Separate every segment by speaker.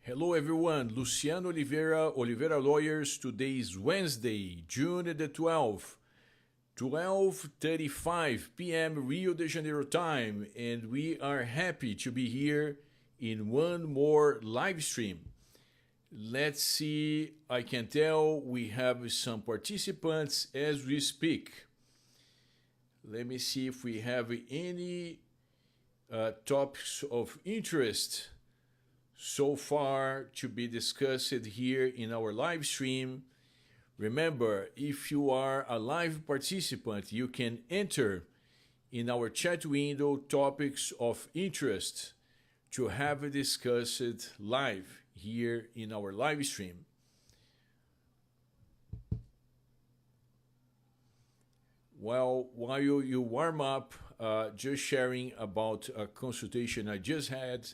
Speaker 1: Hello everyone, Luciano Oliveira Lawyers. Today is Wednesday, June the 12th, 12:35 p.m. Rio de Janeiro time, and we are happy to be here in one more live stream. Let's see, I can tell we have some participants as we speak. Let me see if we have any topics of interest so far to be discussed here in our live stream. Remember, if you are a live participant, you can enter in our chat window topics of interest to have it discussed live here in our live stream. Well, while you warm up, just sharing about a consultation I just had.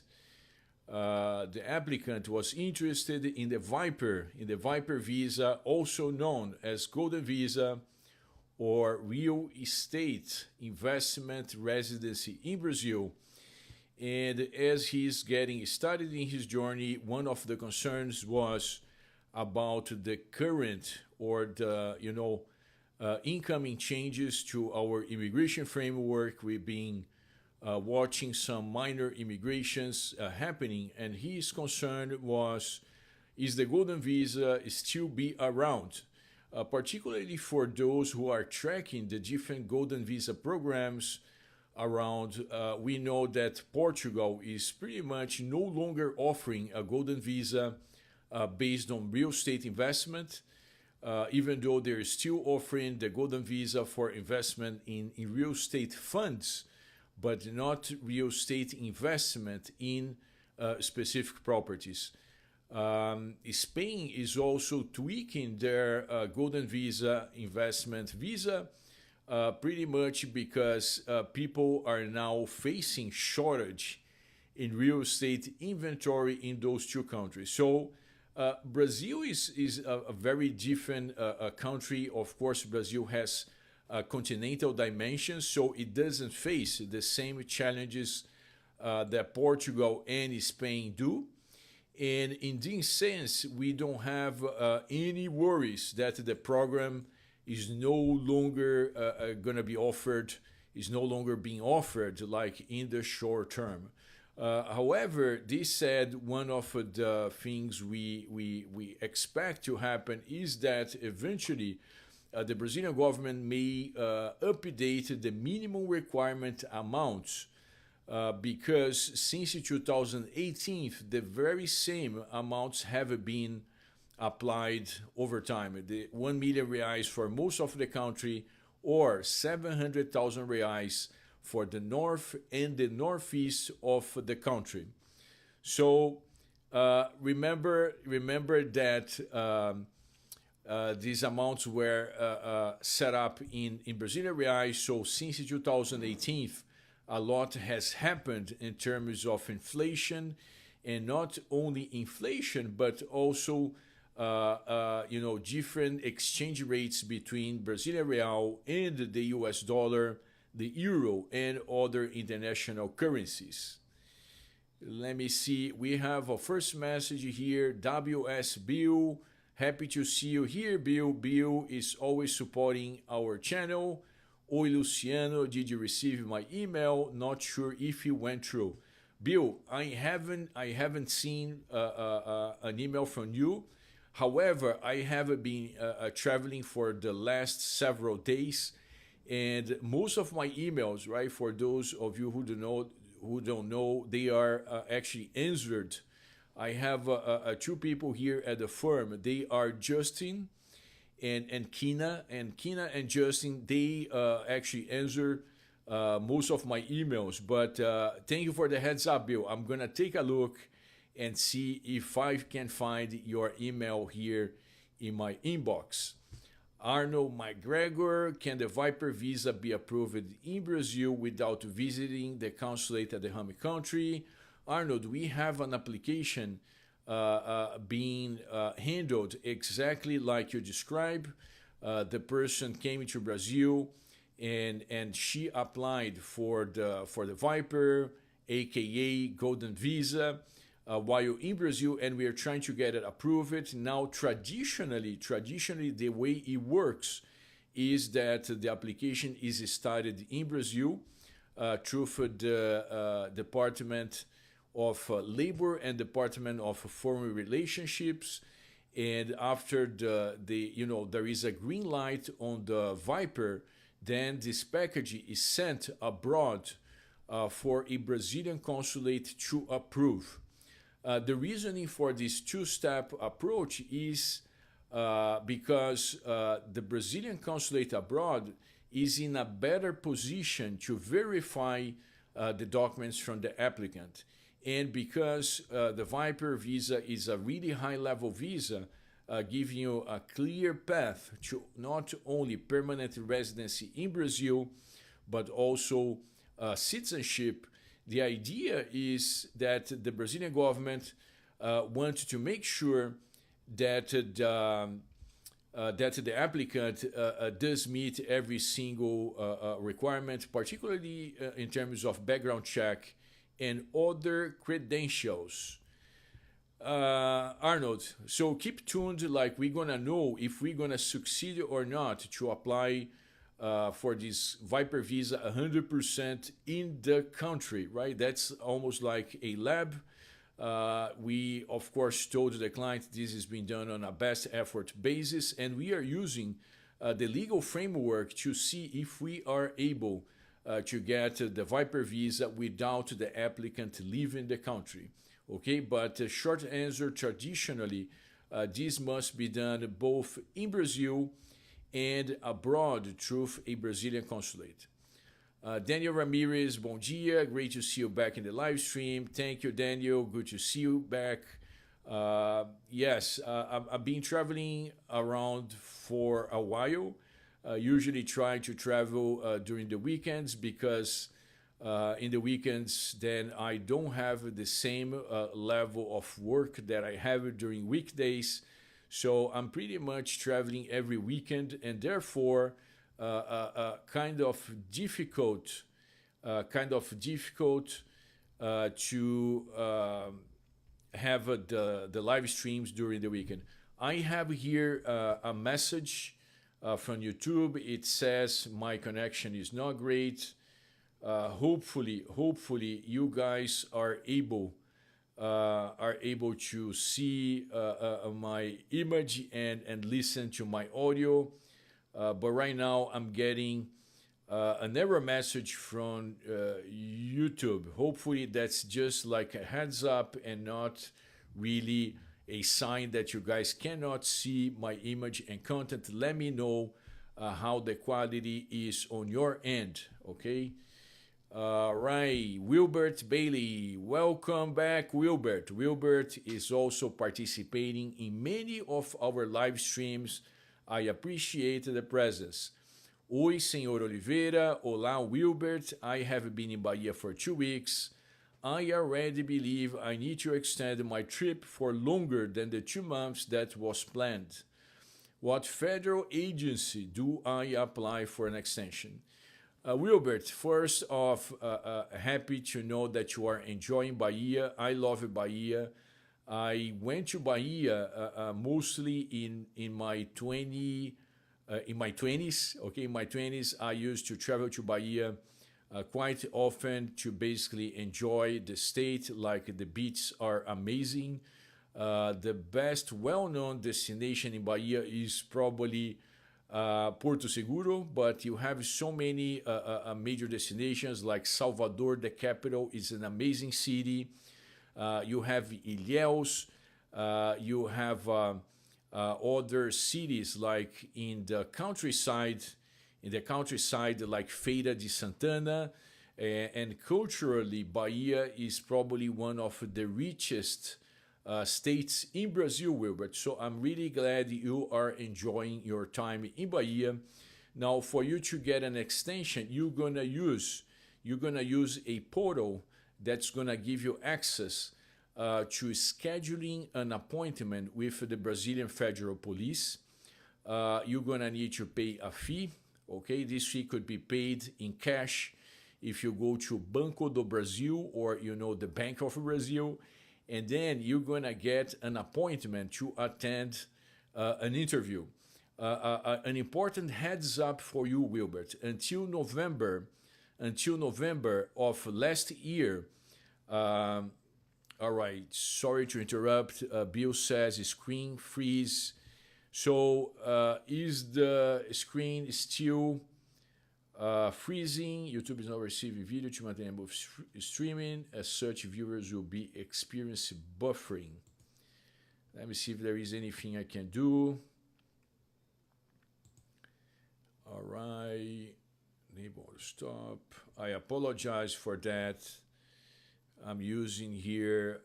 Speaker 1: The applicant was interested in the Viper visa, also known as Golden Visa or Real Estate Investment Residency in Brazil. And as he's getting started in his journey, one of the concerns was about the current or the incoming changes to our immigration framework. We've been watching some minor immigrations happening, and his concern was, is the Golden Visa still be around? Particularly for those who are tracking the different Golden Visa programs around. We know that Portugal is pretty much no longer offering a Golden Visa based on real estate investment, even though they're still offering the Golden Visa for investment in real estate funds, but not real estate investment in specific properties. Spain is also tweaking their Golden Visa investment visa pretty much because people are now facing shortage in real estate inventory in those two countries. So Brazil is a very different country. Of course, Brazil has continental dimensions, so it doesn't face the same challenges that Portugal and Spain do. And in this sense, we don't have any worries that the program is no longer going to be offered, is no longer being offered like in the short term. However, this said, one of the things we expect to happen is that eventually the Brazilian government may update the minimum requirement amounts because since 2018, the very same amounts have been applied over time. The 1 million reais for most of the country, or 700,000 reais for the north and the northeast of the country. So remember that these amounts were set up in Brazilian reais. So since 2018, a lot has happened in terms of inflation, and not only inflation, but also different exchange rates between Brazilian real and the US dollar, the euro, and other international currencies. Let me see. We have a first message here. WS Bill. Happy to see you here, Bill. Bill is always supporting our channel. Oi, Luciano, did you receive my email? Not sure if it went through. Bill, I haven't seen an email from you. However, I have been traveling for the last several days, and most of my emails, right, for those of you who don't know, they are actually answered. I have two people here at the firm. They are Justin and Kina. And Kina and Justin, they actually answer most of my emails. But thank you for the heads up, Bill. I'm going to take a look and see if I can find your email here in my inbox. Arnold McGregor, can the Viper visa be approved in Brazil without visiting the consulate at the home country? Arnold, we have an application being handled exactly like you described. The person came to Brazil and she applied for the Viper, aka Golden Visa. while in Brazil, and we are trying to get it approved. Now, traditionally, the way it works is that the application is started in Brazil through the Department of Labor and Department of Foreign Relationships, and after there is a green light on the Viper, then this package is sent abroad for a Brazilian consulate to approve. The reasoning for this two-step approach is because the Brazilian consulate abroad is in a better position to verify the documents from the applicant. And because the Viper visa is a really high-level visa, giving you a clear path to not only permanent residency in Brazil, but also citizenship, the idea is that the Brazilian government wants to make sure that the applicant does meet every single requirement, particularly in terms of background check and other credentials. Arnold, so keep tuned, like we're gonna know if we're gonna succeed or not to apply for this Viper visa 100% in the country, right? That's almost like a lab. We, of course, told the client this is being done on a best effort basis, and we are using the legal framework to see if we are able to get the Viper visa without the applicant leaving the country. Okay, but the short answer, traditionally, this must be done both in Brazil and abroad through a Brazilian consulate. Daniel Ramirez, bom dia. Great to see you back in the live stream. Thank you, Daniel. Good to see you back. Yes, I've been traveling around for a while. Usually try to travel during the weekends because in the weekends, then I don't have the same level of work that I have during weekdays. So I'm pretty much traveling every weekend, and therefore, kind of difficult to have the live streams during the weekend. I have here a message from YouTube. It says my connection is not great. Hopefully you guys are able to see my image and listen to my audio. But right now I'm getting an error message from YouTube. Hopefully that's just like a heads up and not really a sign that you guys cannot see my image and content. Let me know how the quality is on your end, okay? Right, Wilbert Bailey, welcome back, Wilbert. Wilbert is also participating in many of our live streams. I appreciate the presence. Oi, Senhor Oliveira. Olá, Wilbert. I have been in Bahia for 2 weeks. I already believe I need to extend my trip for longer than the 2 months that was planned. What federal agency do I apply for an extension? Wilbert, first off, happy to know that you are enjoying Bahia. I love Bahia. I went to Bahia mostly in my 20s. Okay, in my 20s, I used to travel to Bahia quite often to basically enjoy the state. Like the beaches are amazing. The best well-known destination in Bahia is probably Porto Seguro, but you have so many major destinations like Salvador, the capital, is an amazing city. You have Ilhéus, you have other cities like in the countryside like Feira de Santana, and culturally Bahia is probably one of the richest states in Brazil, Wilbert. So I'm really glad you are enjoying your time in Bahia. Now, for you to get an extension, you're gonna use a portal that's gonna give you access to scheduling an appointment with the Brazilian Federal Police. You're gonna need to pay a fee. Okay, this fee could be paid in cash if you go to Banco do Brasil or the Bank of Brazil. and then you're gonna get an appointment to attend an interview. An important heads up for you, Wilbert. Until November of last year. All right, sorry to interrupt. Bill says screen freeze. So is the screen still freezing? YouTube is not receiving video to maintain both streaming. As such, viewers will be experiencing buffering. Let me see if there is anything I can do. All right, enable stop. I apologize for that. I'm using here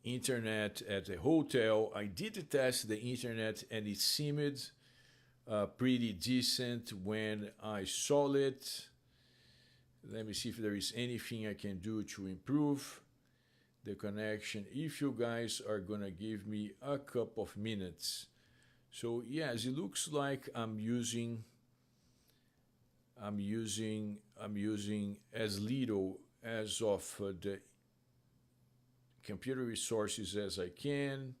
Speaker 1: internet at the hotel. I did test the internet and it seemed pretty decent when I saw it. Let me see if there is anything I can do to improve the connection. If you guys are gonna give me a couple of minutes. So yes, it looks like I'm using as little as of the computer resources as I can.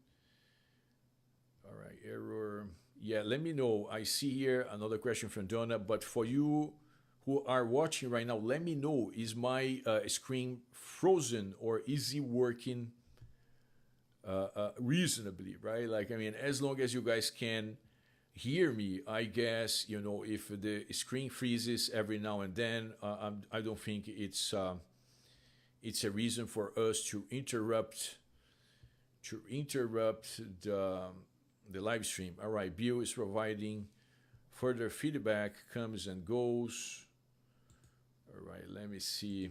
Speaker 1: All right, error. Yeah, let me know. I see here another question from Donna, but for you who are watching right now, let me know, is my screen frozen or is it working reasonably, right? Like, I mean, as long as you guys can hear me, I guess, you know, if the screen freezes every now and then, I don't think it's a reason for us to interrupt the live stream. All right, Bill is providing further feedback, comes and goes. All right, let me see.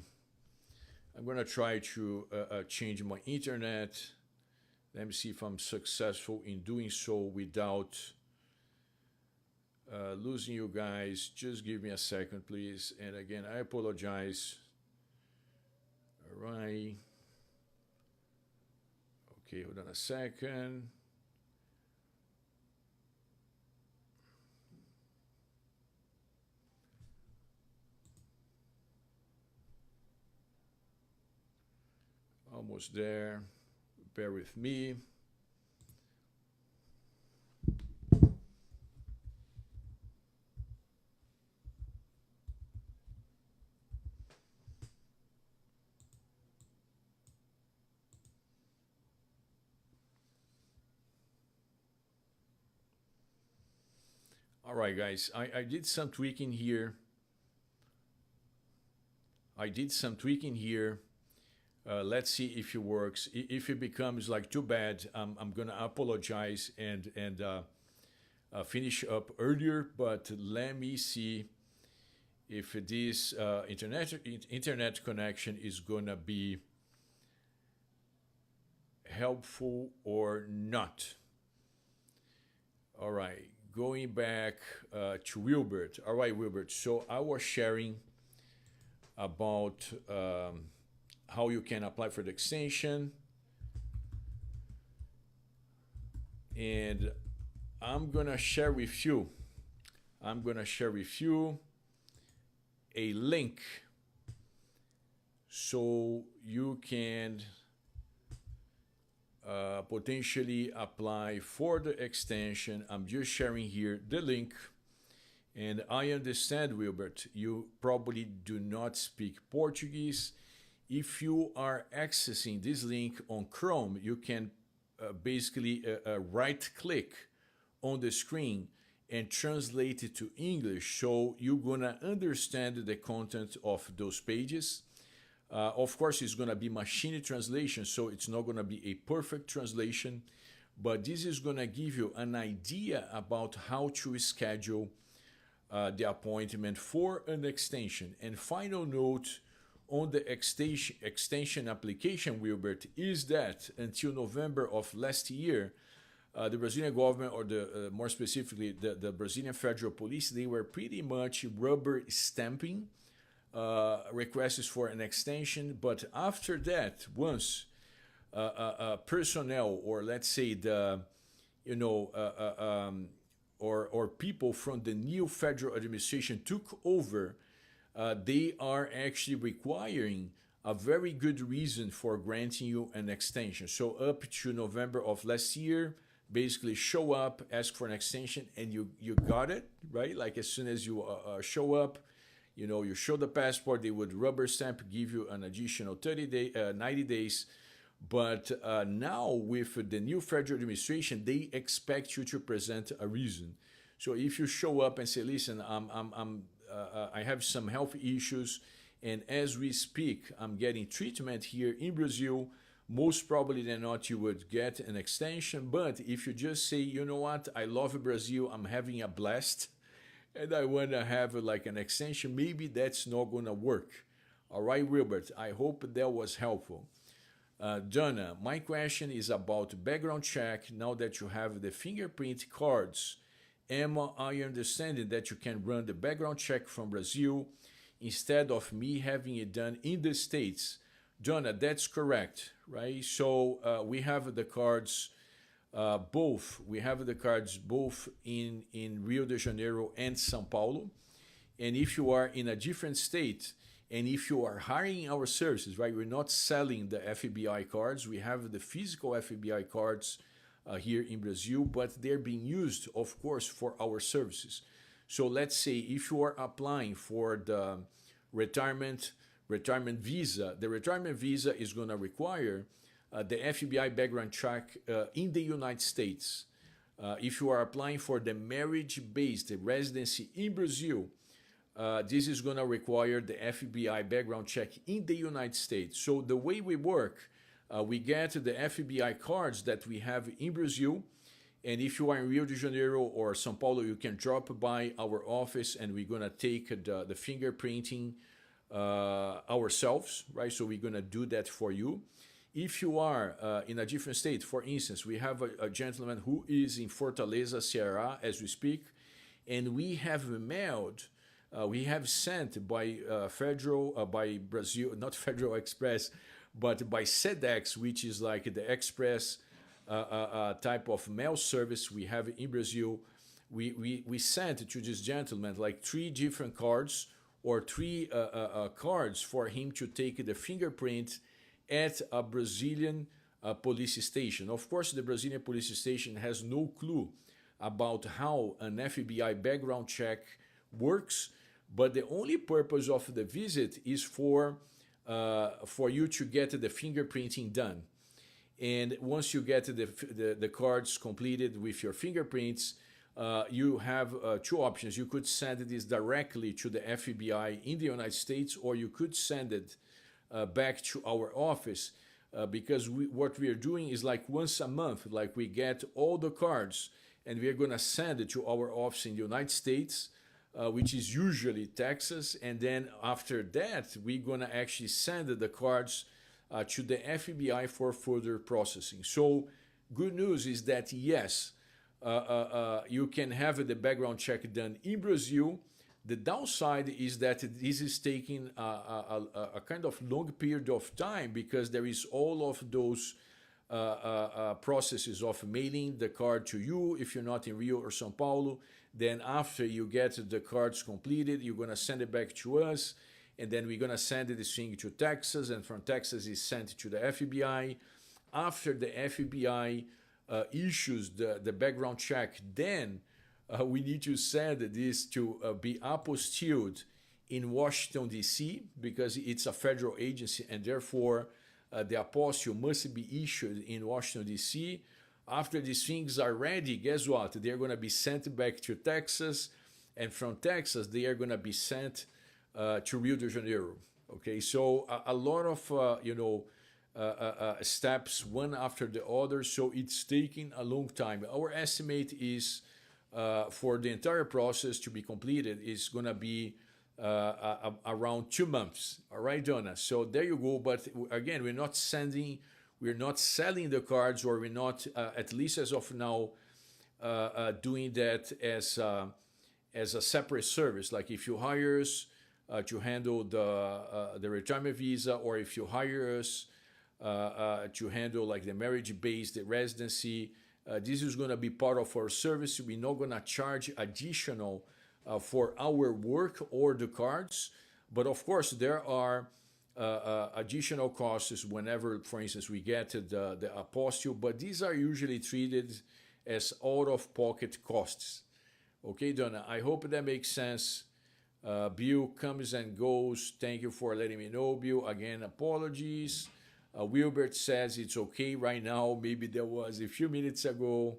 Speaker 1: I'm gonna try to change my internet. Let me see if I'm successful in doing so without losing you guys. Just give me a second, please. And again, I apologize. All right. Okay, hold on a second. Almost there. Bear with me. All right, guys, I did some tweaking here. Let's see if it works. If it becomes like too bad, I'm gonna apologize and finish up earlier. But let me see if this internet connection is gonna be helpful or not. All right, going back to Wilbert. All right, Wilbert. So I was sharing about how you can apply for the extension. And I'm gonna share with you a link so you can potentially apply for the extension. I'm just sharing here the link. And I understand, Wilbert, you probably do not speak Portuguese. If you are accessing this link on Chrome, you can basically right-click on the screen and translate it to English, so you're gonna understand the content of those pages. Of course, it's gonna be machine translation, so it's not gonna be a perfect translation, but this is gonna give you an idea about how to schedule the appointment for an extension. And final note on the extension application, Wilbert, is that until November of last year, the Brazilian government, or more specifically, the Brazilian Federal Police, they were pretty much rubber stamping requests for an extension. But after that, once personnel, or let's say or people from the new federal administration took over, they are actually requiring a very good reason for granting you an extension. So up to November of last year, basically show up, ask for an extension, and you got it, right? Like as soon as you show up, you show the passport, they would rubber stamp, give you an additional 90 days. But now with the new federal administration, they expect you to present a reason. So if you show up and say, listen, I have some health issues, and as we speak, I'm getting treatment here in Brazil, most probably than not, you would get an extension. But if you just say, you know what, I love Brazil, I'm having a blast, and I want to have like an extension, maybe that's not going to work. All right, Wilbert, I hope that was helpful. Donna, my question is about background check now that you have the fingerprint cards. Am I understanding that you can run the background check from Brazil instead of me having it done in the States? Donna, that's correct, right? So we have the cards both. We have the cards both in Rio de Janeiro and São Paulo. And if you are in a different state, and if you are hiring our services, right, we're not selling the FBI cards. We have the physical FBI cards here in Brazil, but they're being used, of course, for our services. So let's say if you are applying for the retirement visa, the retirement visa is going to require the FBI background check in the United States. If you are applying for the marriage-based residency in Brazil, this is going to require the FBI background check in the United States. So the way we work, we get the FBI cards that we have in Brazil, and if you are in Rio de Janeiro or São Paulo, you can drop by our office, and we're going to take the fingerprinting ourselves, right? So we're going to do that for you. If you are in a different state, for instance, we have a gentleman who is in Fortaleza, Ceará, as we speak, and we have mailed, we have sent by by Brazil, not Federal Express, but by SEDEX, which is like the express type of mail service we have in Brazil. We sent to this gentleman like 3 different cards or 3 cards for him to take the fingerprint at a Brazilian police station. Of course, the Brazilian police station has no clue about how an FBI background check works, but the only purpose of the visit is for you to get the fingerprinting done. And once you get the cards completed with your fingerprints, you have 2 options. You could send this directly to the FBI in the United States, or you could send it back to our office, because what we are doing is like once a month, like we get all the cards and we are going to send it to our office in the United States, which is usually Texas. And then after that, we're going to actually send the cards to the FBI for further processing. So good news is that yes, you can have the background check done in Brazil. The downside is that this is taking a kind of long period of time, because there is all of those processes of mailing the card to you if you're not in Rio or São Paulo. Then after you get the cards completed, you're going to send it back to us, and then we're going to send this thing to Texas, and from Texas is sent to the FBI. After the FBI issues the background check, then we need to send this to be apostilled in Washington, D.C., because it's a federal agency, and therefore the apostille must be issued in Washington, D.C. After these things are ready, guess what? They're going to be sent back to Texas, and from Texas, they are going to be sent to Rio de Janeiro. Okay, so a lot of, steps one after the other, so it's taking a long time. Our estimate is for the entire process to be completed is going to be around 2 months. All right, Donna? So there you go. But again, we're not selling the cards, or we're not, at least as of now, doing that as a separate service. Like if you hire us to handle the retirement visa, or if you hire us to handle like the marriage-based residency, this is going to be part of our service. We're not going to charge additional for our work or the cards. But of course, there are additional costs whenever, for instance, we get the apostille, but these are usually treated as out-of-pocket costs. Okay, Donna, I hope that makes sense. Bill comes and goes. Thank you for letting me know, Bill. Again, apologies. Wilbert says it's okay right now. Maybe there was a few minutes ago.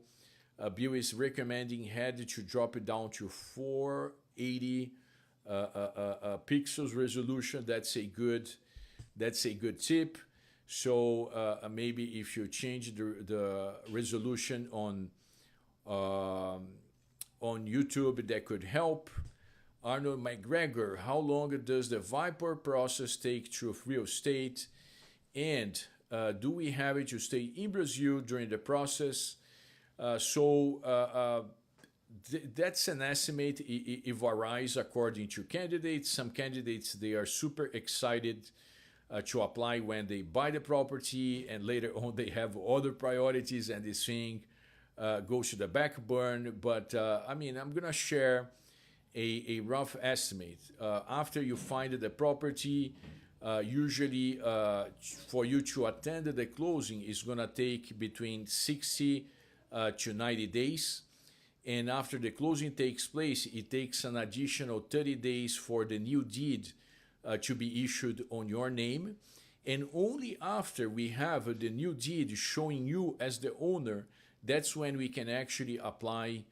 Speaker 1: Bill is recommending head to drop it down to 480 pixels resolution. That's a good tip. So maybe if you change the resolution on YouTube, that could help. Arnold McGregor, how long does the Viper process take through real estate? And do we have it to stay in Brazil during the process? That's an estimate. It varies according to candidates. Some candidates, they are super excited to apply when they buy the property, and later on they have other priorities and this thing goes to the back burn. But I mean, I'm gonna share a rough estimate. After you find the property, usually for you to attend the closing is gonna take between 60 to 90 days. And after the closing takes place, it takes an additional 30 days for the new deed to be issued on your name. And only after we have the new deed showing you as the owner, that's when we can actually apply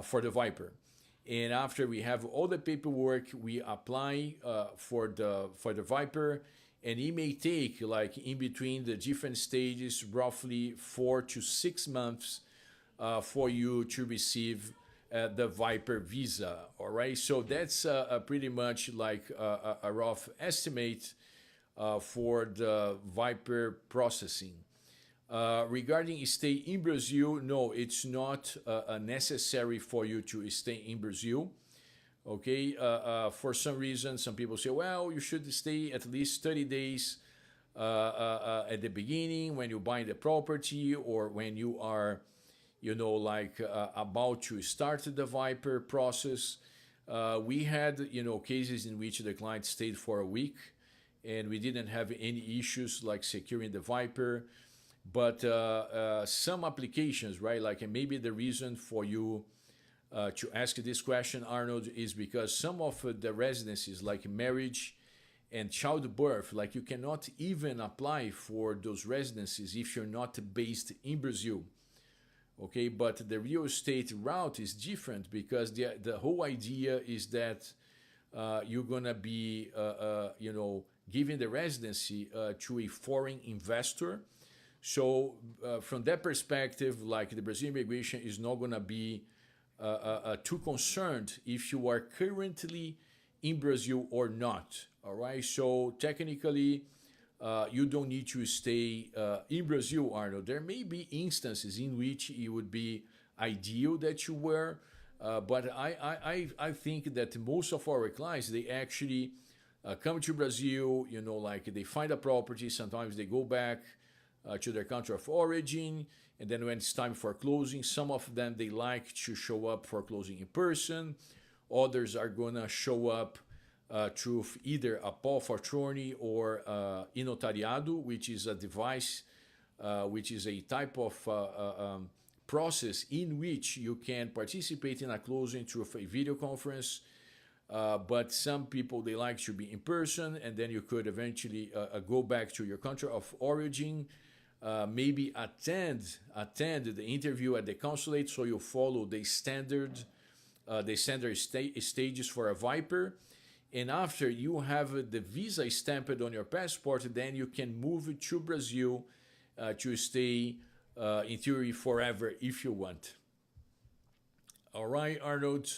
Speaker 1: for the Viper. And after we have all the paperwork, we apply for the Viper, and it may take, like, in between the different stages, roughly 4 to 6 months for you to receive the Viper visa. All right, so that's pretty much like a rough estimate for the Viper processing. Regarding stay in Brazil, no, it's not necessary for you to stay in Brazil. Okay, for some reason, some people say, well, you should stay at least 30 days at the beginning when you buy the property, or when you are, about to start the Viper process. We had, cases in which the client stayed for a week, and we didn't have any issues like securing the Viper. But some applications, right? Like, maybe the reason for you to ask this question, Arnold, is because some of the residencies, like marriage and childbirth, like, you cannot even apply for those residencies if you're not based in Brazil. Okay, but the real estate route is different, because the whole idea is that you're gonna be, giving the residency to a foreign investor. So from that perspective, like, the Brazilian immigration is not going to be too concerned if you are currently in Brazil or not. All right. So technically, you don't need to stay in Brazil, Arnold. There may be instances in which it would be ideal that you were, but I think that most of our clients, they actually come to Brazil. Like, they find a property. Sometimes they go back to their country of origin, and then when it's time for closing, some of them, they like to show up for closing in person. Others are gonna show up through either a power of attorney or notariado, which is a device, which is a type of process in which you can participate in a closing through a video conference. But some people, they like to be in person, and then you could eventually go back to your country of origin. Maybe attend the interview at the consulate, so you follow the standard stages for a Viper. And after you have the visa stamped on your passport, then you can move to Brazil to stay, in theory, forever if you want. All right, Arnold.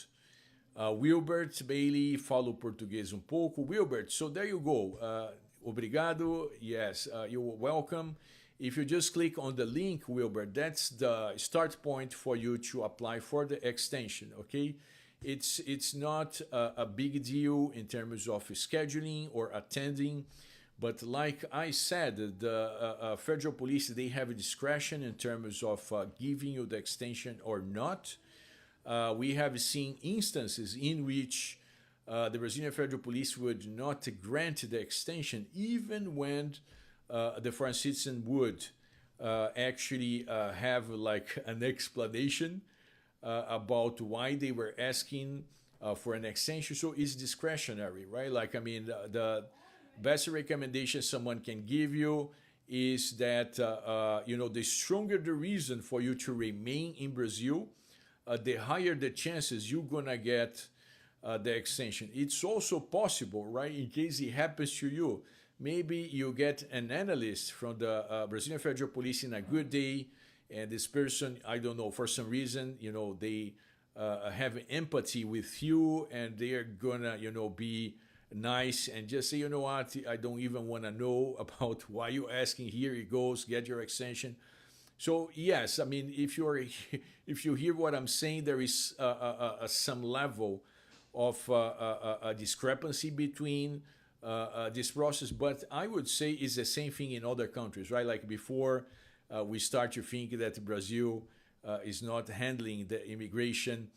Speaker 1: Wilbert Bailey, falo português pouco. Wilbert, so there you go. Obrigado. Yes, you're welcome. If you just click on the link, Wilbert, that's the start point for you to apply for the extension, okay? It's not a big deal in terms of scheduling or attending, but like I said, the federal police, they have a discretion in terms of giving you the extension or not. We have seen instances in which the Brazilian Federal Police would not grant the extension, even when the foreign citizen would actually have like an explanation about why they were asking for an extension. So it's discretionary, right? Like, I mean, the best recommendation someone can give you is that, the stronger the reason for you to remain in Brazil, the higher the chances you're gonna get the extension. It's also possible, right, in case it happens to you, maybe you get an analyst from the Brazilian Federal Police in a good day, and this person, I don't know, for some reason, they have empathy with you, and they're gonna, be nice and just say, you know what, I don't even want to know about why you're asking. Here it goes, get your extension. So yes, I mean, if you hear what I'm saying, there is some level of a discrepancy between this process, but I would say it's the same thing in other countries, right? Like before we start to think that Brazil is not handling the immigration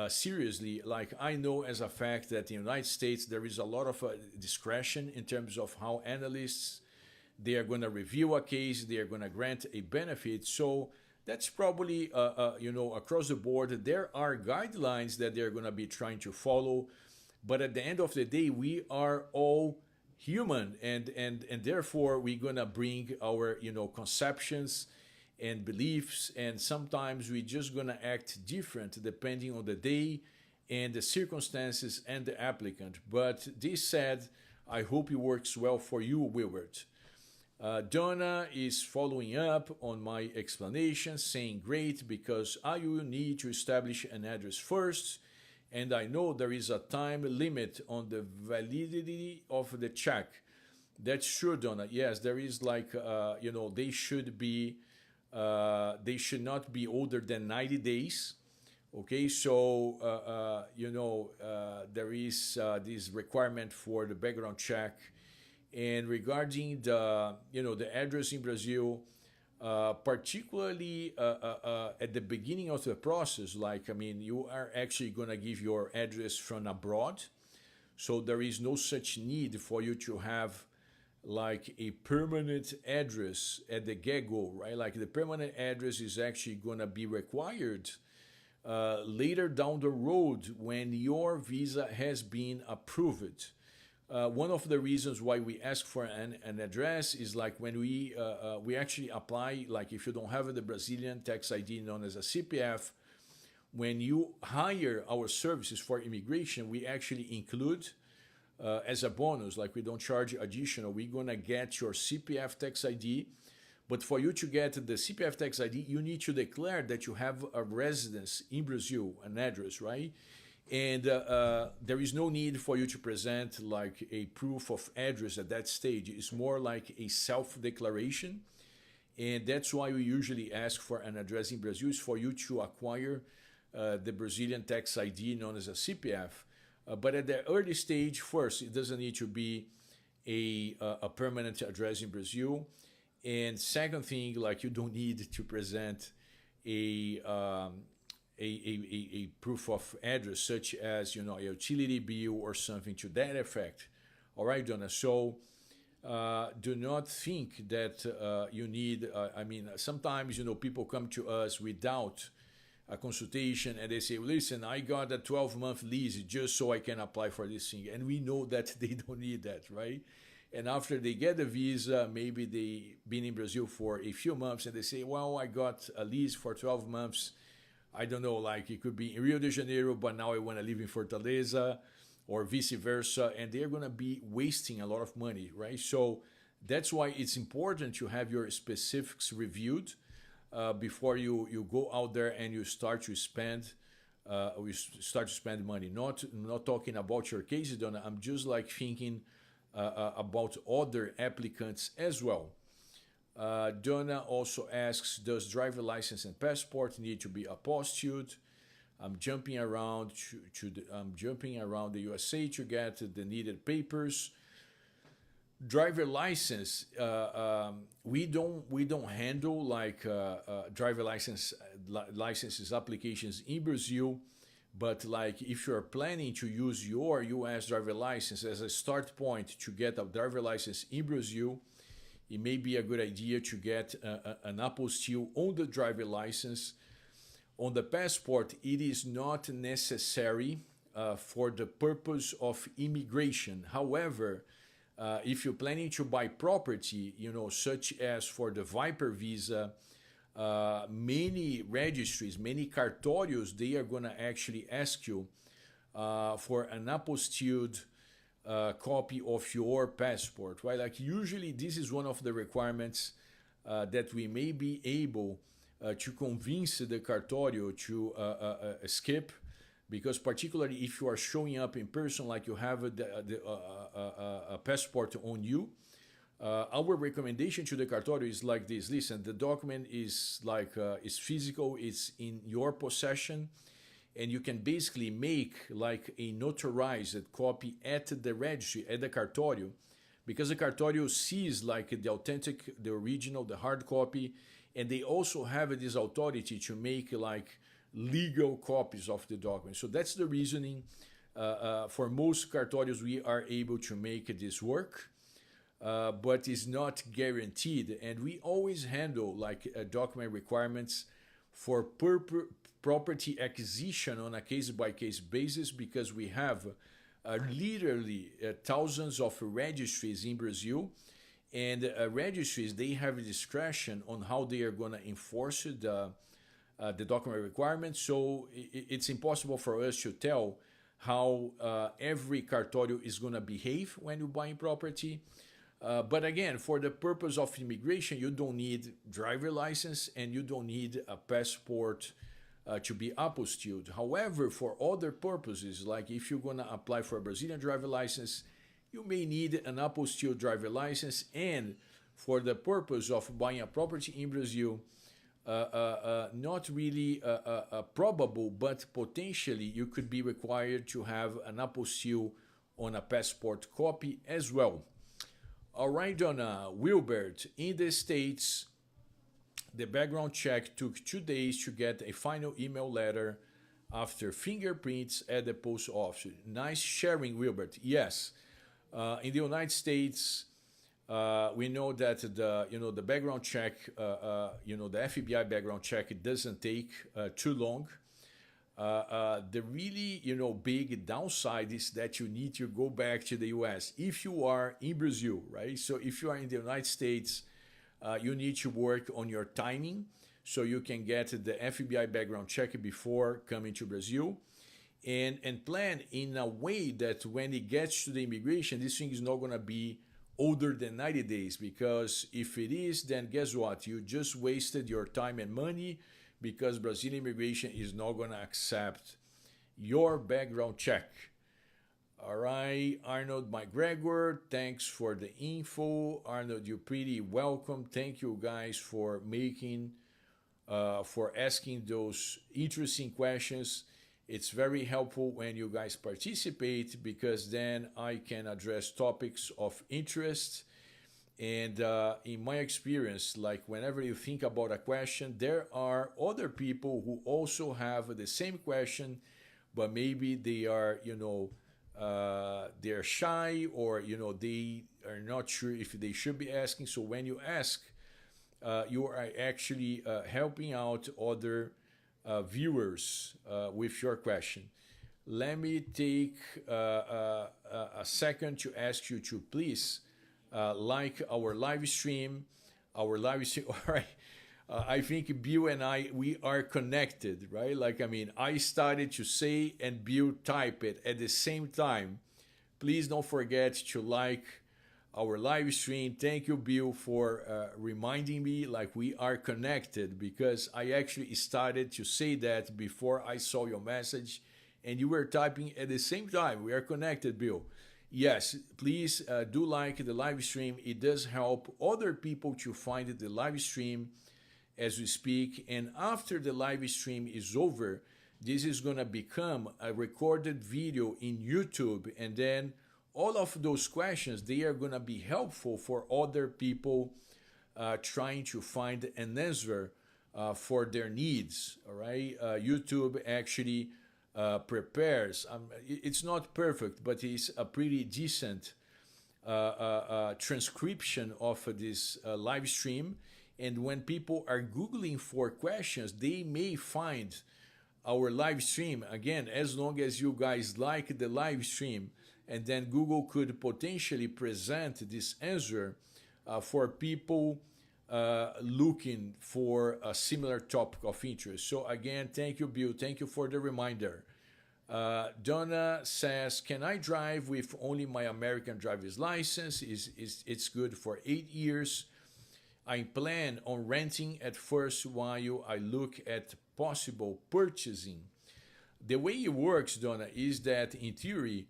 Speaker 1: seriously. Like I know as a fact that in the United States there is a lot of discretion in terms of how analysts, they are going to review a case, they are going to grant a benefit. So that's probably across the board. There are guidelines that they're going to be trying to follow, but at the end of the day, we are all human, and therefore we're going to bring our conceptions and beliefs, and sometimes we're just going to act different depending on the day and the circumstances and the applicant. But this said, I hope it works well for you, Wilbert. Donna is following up on my explanation, saying great, because I will need to establish an address first, and I know there is a time limit on the validity of the check. That's true, Donna. Yes, there is like, they should be they should not be older than 90 days. Okay, so there is this requirement for the background check. And regarding the address in Brazil, particularly at the beginning of the process, like, I mean, you are actually going to give your address from abroad, so there is no such need for you to have like a permanent address at the get-go, right? Like the permanent address is actually going to be required later down the road when your visa has been approved. One of the reasons why we ask for an address is like when we actually apply, like if you don't have the Brazilian tax ID known as a CPF, when you hire our services for immigration, we actually include as a bonus, like we don't charge additional, we're gonna get your CPF tax ID. But for you to get the CPF tax ID, you need to declare that you have a residence in Brazil, an address, right? And there is no need for you to present like a proof of address at that stage. It's more like a self-declaration. And that's why we usually ask for an address in Brazil, is for you to acquire the Brazilian tax ID known as a CPF. But at the early stage, first, it doesn't need to be a permanent address in Brazil. And second thing, like you don't need to present a proof of address, such as a utility bill or something to that effect. All right, Donna. So do not think that you need. I mean, sometimes people come to us without a consultation and they say, listen, I got a 12-month lease just so I can apply for this thing. And we know that they don't need that, right? And after they get the visa, maybe they've been in Brazil for a few months and they say, well, I got a lease for 12 months. I don't know, like it could be in Rio de Janeiro, but now I want to live in Fortaleza, or vice versa. And they're going to be wasting a lot of money, right? So that's why it's important to have your specifics reviewed before you go out there and you start to spend money. Not talking about your case, Donna. I'm just like thinking about other applicants as well. Donna also asks, does driver license and passport need to be apostilled? I'm jumping around the USA to get the needed papers. Driver license, we don't handle like driver licenses applications in Brazil, But like if you're planning to use your US driver license as a start point to get a driver license in Brazil, it may be a good idea to get an apostille on the driver license. On the passport, it is not necessary for the purpose of immigration. However, if you're planning to buy property, such as for the Viper visa, many registries, many cartórios, they are going to actually ask you for an apostilled copy of your passport, right? Like usually this is one of the requirements that we may be able to convince the cartório to skip, because particularly if you are showing up in person, like you have a passport on you, our recommendation to the cartório is like this: listen, the document is like is physical, it's in your possession, and you can basically make like a notarized copy at the registry, at the cartório, because the cartório sees like the authentic, the original, the hard copy, and they also have this authority to make like legal copies of the document. So that's the reasoning. For most cartórios, we are able to make this work, but it's not guaranteed. And we always handle like document requirements for property acquisition on a case-by-case basis, because we have literally thousands of registries in Brazil, and registries, they have a discretion on how they are going to enforce the document requirements. So it's impossible for us to tell how every cartório is going to behave when you're buying property. But again, for the purpose of immigration, you don't need driver license and you don't need a passport to be apostilled. However, for other purposes, like if you're going to apply for a Brazilian driver license, you may need an apostilled driver license. And for the purpose of buying a property in Brazil, not really probable, but potentially you could be required to have an apostille on a passport copy as well. All right, Donna. Wilbert, in the States, the background check took 2 days to get a final email letter after fingerprints at the post office. Nice sharing, Wilbert. Yes. In the United States, we know that the background check, the FBI background check, it doesn't take too long. The really big downside is that you need to go back to the U.S. if you are in Brazil, right? So if you are in the United States, you need to work on your timing so you can get the FBI background check before coming to Brazil. And plan in a way that when it gets to the immigration, this thing is not going to be older than 90 days. Because if it is, then guess what? You just wasted your time and money, because Brazilian immigration is not going to accept your background check. All right, Arnold McGregor, thanks for the info. Arnold, you're pretty welcome. Thank you guys for asking those interesting questions. It's very helpful when you guys participate, because then I can address topics of interest. And in my experience, like whenever you think about a question, there are other people who also have the same question, but maybe they are, they're shy, or, they are not sure if they should be asking. So when you ask, you are actually helping out other viewers with your question. Let me take a second to ask you to please like our live stream. All right. I think Bill and we are connected, right? Like, I started to say and Bill type it at the same time. Please don't forget to like our live stream. Thank you, Bill, for reminding me, like, we are connected, because I actually started to say that before I saw your message and you were typing at the same time. We are connected, Bill. Yes, please do like the live stream. It does help other people to find the live stream as we speak. And after the live stream is over, this is going to become a recorded video in YouTube. And then all of those questions, they are going to be helpful for other people trying to find an answer for their needs. All right. YouTube actually prepares. It's not perfect, but it's a pretty decent transcription of this live stream. And when people are Googling for questions, they may find our live stream, again, as long as you guys like the live stream, and then Google could potentially present this answer for people looking for a similar topic of interest. So again, thank you, Bill. Thank you for the reminder. Donna says, can I drive with only my American driver's license? It's good for 8 years. I plan on renting at first while I look at possible purchasing. The way it works, Donna, is that in theory,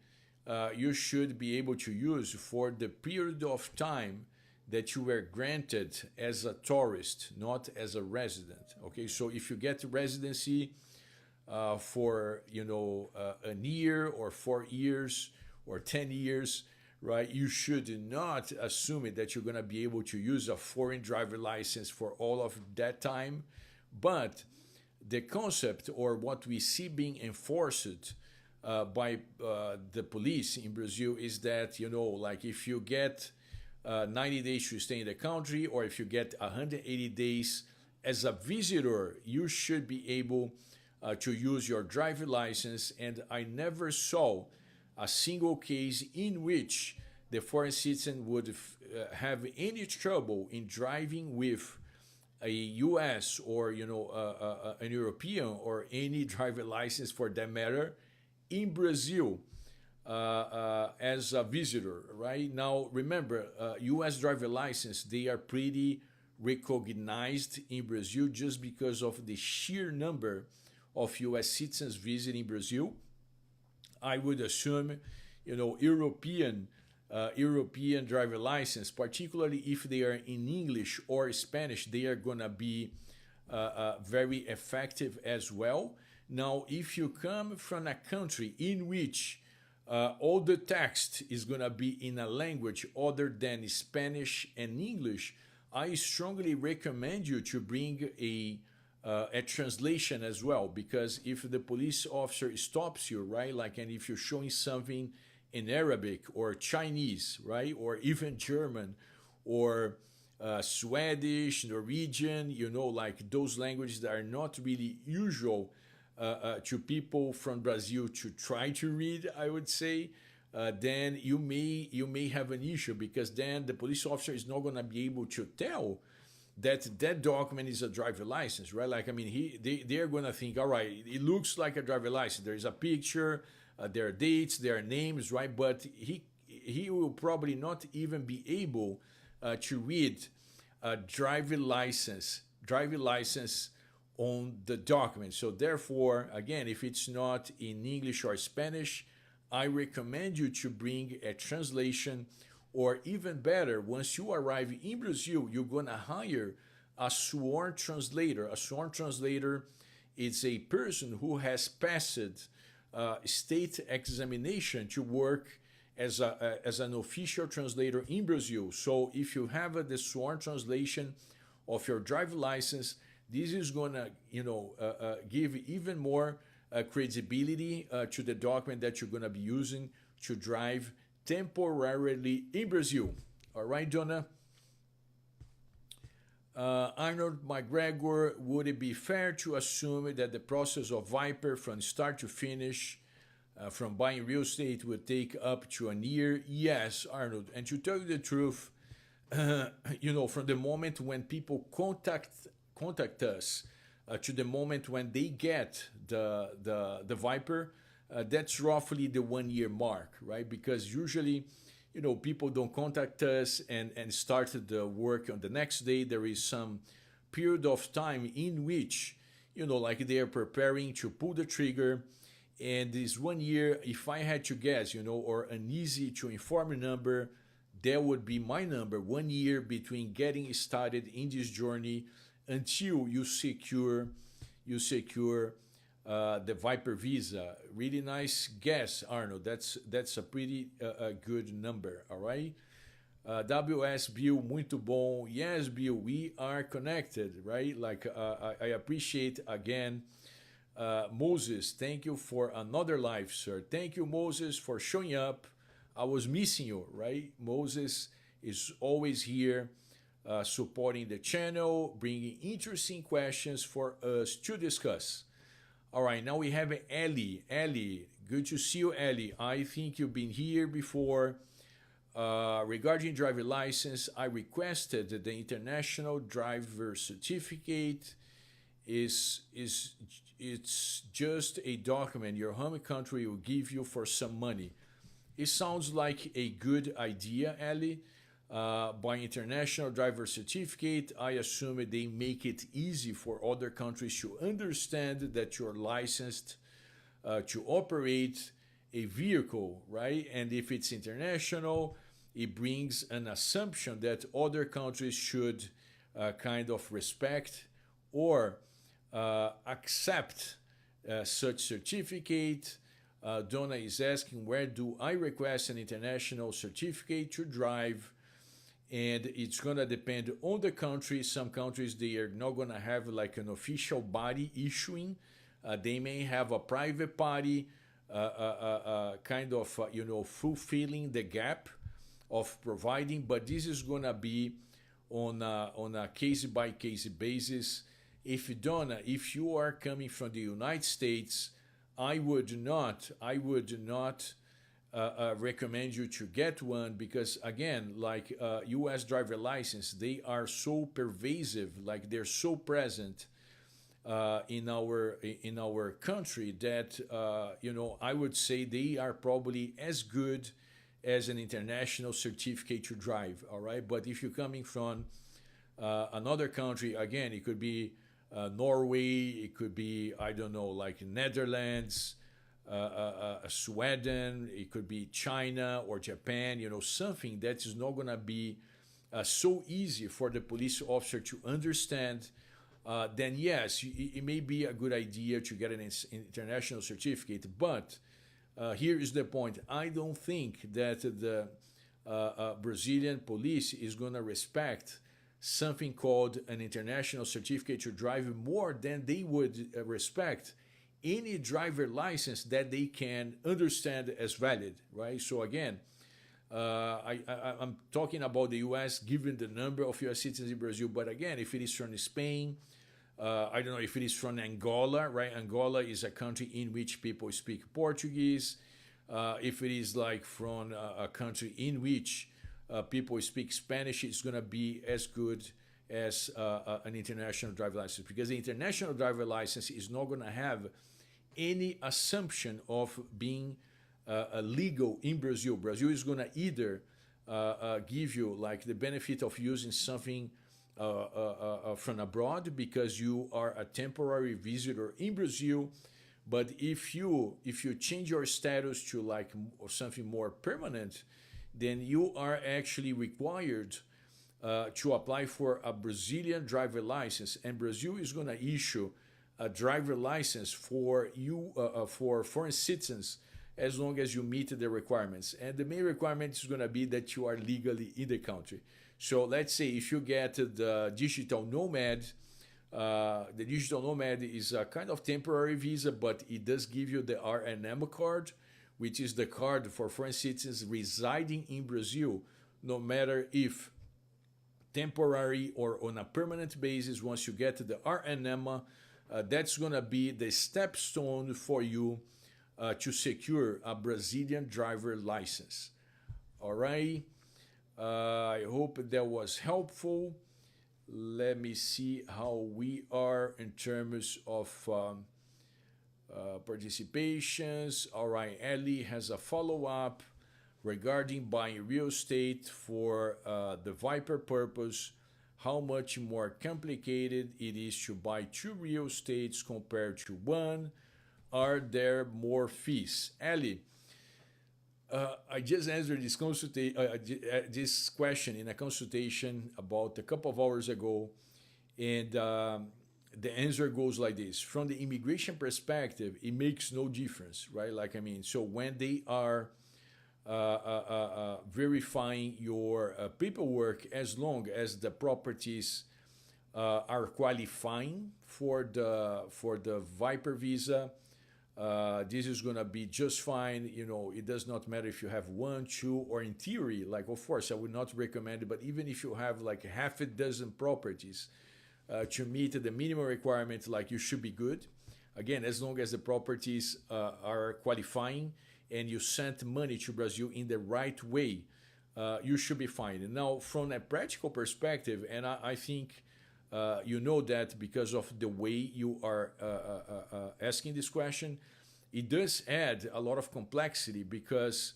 Speaker 1: you should be able to use for the period of time that you were granted as a tourist, not as a resident. Okay, so if you get residency for a year or 4 years or 10 years, right? You should not assume that you're going to be able to use a foreign driver license for all of that time. But the concept, or what we see being enforced by the police in Brazil, is that, like if you get 90 days to stay in the country, or if you get 180 days as a visitor, you should be able to use your driver license. And I never saw a single case in which the foreign citizen would have any trouble in driving with a U.S. or an European or any driver license for that matter in Brazil as a visitor. Right now, remember, U.S. driver license, they are pretty recognized in Brazil just because of the sheer number of U.S. citizens visiting Brazil. I would assume, European driver license, particularly if they are in English or Spanish, they are going to be very effective as well. Now, if you come from a country in which all the text is going to be in a language other than Spanish and English, I strongly recommend you to bring a translation as well, because if the police officer stops you, right, and if you're showing something in Arabic or Chinese, right, or even German or Swedish, Norwegian, those languages that are not really usual to people from Brazil to try to read, I would say, then you may have an issue, because then the police officer is not going to be able to tell that document is a driver license, right? They're going to think, all right, it looks like a driver license. There is a picture, there are dates, there are names, right? But he will probably not even be able to read a driver license on the document. So therefore, again, if it's not in English or Spanish, I recommend you to bring a translation. Or even better, once you arrive in Brazil, you're going to hire a sworn translator. A sworn translator is a person who has passed state examination to work as an official translator in Brazil. So if you have the sworn translation of your driver license, this is going to give even more credibility to the document that you're going to be using to drive temporarily in Brazil. All right, Donna? Arnold McGregor, would it be fair to assume that the process of Viper from start to finish, from buying real estate, would take up to a year? Yes, Arnold. And to tell you the truth, from the moment when people contact us to the moment when they get the Viper, that's roughly the 1 year mark, right? Because usually, people don't contact us and start the work on the next day. There is some period of time in which, they are preparing to pull the trigger. And this 1 year, if I had to guess, or an easy to inform number, that would be my number. 1 year between getting started in this journey until you secure the Viper visa. Really nice guess, Arnold. That's a pretty good number, all right? WS Bill, muito bom. Yes, Bill, we are connected, right? I appreciate, again, Moses, thank you for another life, sir. Thank you, Moses, for showing up. I was missing you, right? Moses is always here supporting the channel, bringing interesting questions for us to discuss. All right, now we have Ellie. Ellie, good to see you, Ellie. I think you've been here before. Regarding driver license, I requested that the international driver certificate is it's just a document your home country will give you for some money. It sounds like a good idea, Ali. By international driver certificate, I assume they make it easy for other countries to understand that you're licensed to operate a vehicle, right? And if it's international, it brings an assumption that other countries should kind of respect or accept such certificate. Donna is asking, where do I request an international certificate to drive? And it's going to depend on the country. Some countries, they are not going to have like an official body issuing. They may have a private party kind of, fulfilling the gap of providing, but this is going to be on a case-by-case basis. If Donna, if you are coming from the United States, I would not recommend you to get one because again, like U.S. driver license, they are so pervasive, like they're so present in our country that I would say they are probably as good as an international certificate to drive. All right, but if you're coming from another country, again, it could be Norway, it could be, I don't know, like Netherlands, Sweden, it could be China or Japan, something that is not going to be so easy for the police officer to understand, then yes, it may be a good idea to get an international certificate. But here is the point. I don't think that the Brazilian police is going to respect something called an international certificate to drive more than they would respect any driver license that they can understand as valid, right? So again, I'm talking about the U.S. given the number of U.S. citizens in Brazil, but again, if it is from Spain, I don't know if it is from Angola, right? Angola is a country in which people speak Portuguese. If it is like from a country in which people speak Spanish, it's going to be as good as an international driver license, because the international driver license is not going to have any assumption of being legal in Brazil. Brazil is going to either give you like the benefit of using something from abroad because you are a temporary visitor in Brazil, but if you change your status to like something more permanent, then you are actually required to apply for a Brazilian driver license, and Brazil is going to issue a driver license for you for foreign citizens as long as you meet the requirements. And the main requirement is going to be that you are legally in the country. So let's say if you get the digital nomad, the digital nomad is a kind of temporary visa, but it does give you the RNM card, which is the card for foreign citizens residing in Brazil, no matter if temporary or on a permanent basis. Once you get to the RNM, that's going to be the stepstone for you to secure a Brazilian driver license. All right. I hope that was helpful. Let me see how we are in terms of participations. All right, Ellie has a follow-up regarding buying real estate for the Viper purpose. How much more complicated it is to buy two real estates compared to one? Are there more fees? Ellie, I just answered this question in a consultation about a couple of hours ago, and the answer goes like this. From the immigration perspective, it makes no difference, right? So when they are verifying your paperwork, as long as the properties are qualifying for the Viper visa. This is gonna be just fine. You know, it does not matter if you have one, two, or in theory, like of course I would not recommend it, but even if you have like half a dozen properties to meet the minimum requirement, like you should be good. Again, as long as the properties are qualifying and you sent money to Brazil in the right way, you should be fine. Now, from a practical perspective, and I think you know that because of the way you are asking this question, it does add a lot of complexity because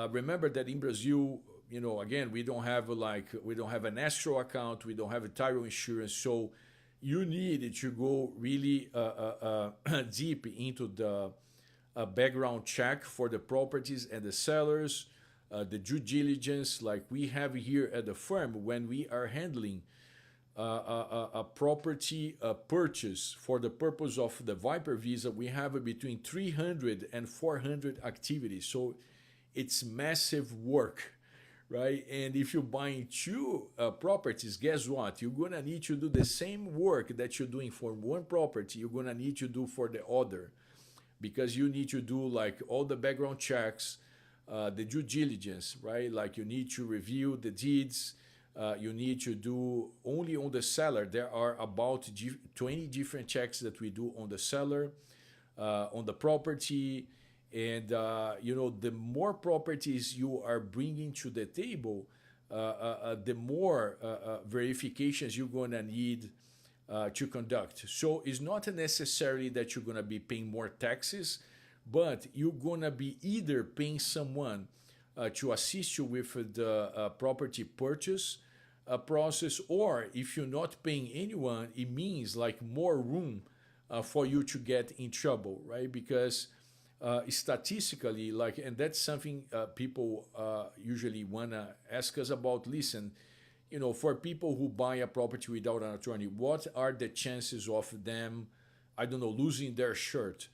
Speaker 1: remember that in Brazil, you know, again, we don't have an escrow account, we don't have a title insurance, so you need to go really deep into the background check for the properties and the sellers, the due diligence, like we have here at the firm when we are handling a property purchase for the purpose of the Viper visa. We have between 300 and 400 activities, so it's massive work, right? And if you're buying two properties, guess what? You're gonna need to do the same work that you're doing for one property, you're gonna need to do for the other, because you need to do like all the background checks, the due diligence, right? Like you need to review the deeds. You need to do only on the seller. There are about 20 different checks that we do on the seller, on the property. And, you know, the more properties you are bringing to the table, the more verifications you're going to need to conduct. So it's not necessarily that you're going to be paying more taxes, but you're going to be either paying someone to assist you with the property purchase process, or if you're not paying anyone, it means like more room for you to get in trouble, right? Because statistically, like, and that's something people usually want to ask us about. Listen, you know, for people who buy a property without an attorney, what are the chances of them, I don't know, losing their shirt?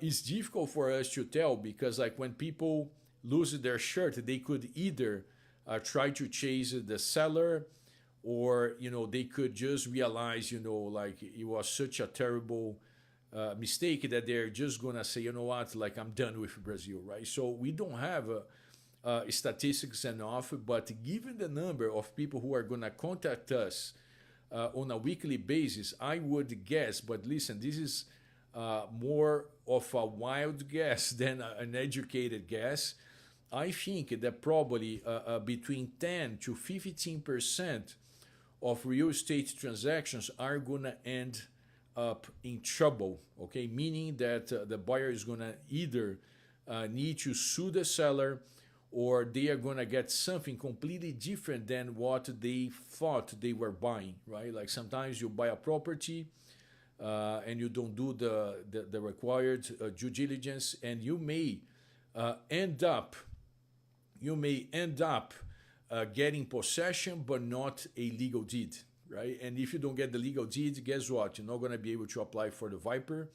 Speaker 1: It's difficult for us to tell because, like, when people lose their shirt, they could either try to chase the seller, or, you know, they could just realize, you know, like it was such a terrible mistake that they're just gonna say, you know what, like I'm done with Brazil, right? So we don't have statistics enough, but given the number of people who are gonna contact us on a weekly basis, I would guess, but listen, this is more of a wild guess than an educated guess. I think that probably between 10 to 15% of real estate transactions are going to end up in trouble, okay? Meaning that the buyer is going to either need to sue the seller, or they are going to get something completely different than what they thought they were buying, right? Like sometimes you buy a property and you don't do the required due diligence, and you may end up getting possession but not a legal deed, right? And if you don't get the legal deed, guess what? You're not going to be able to apply for the Viper.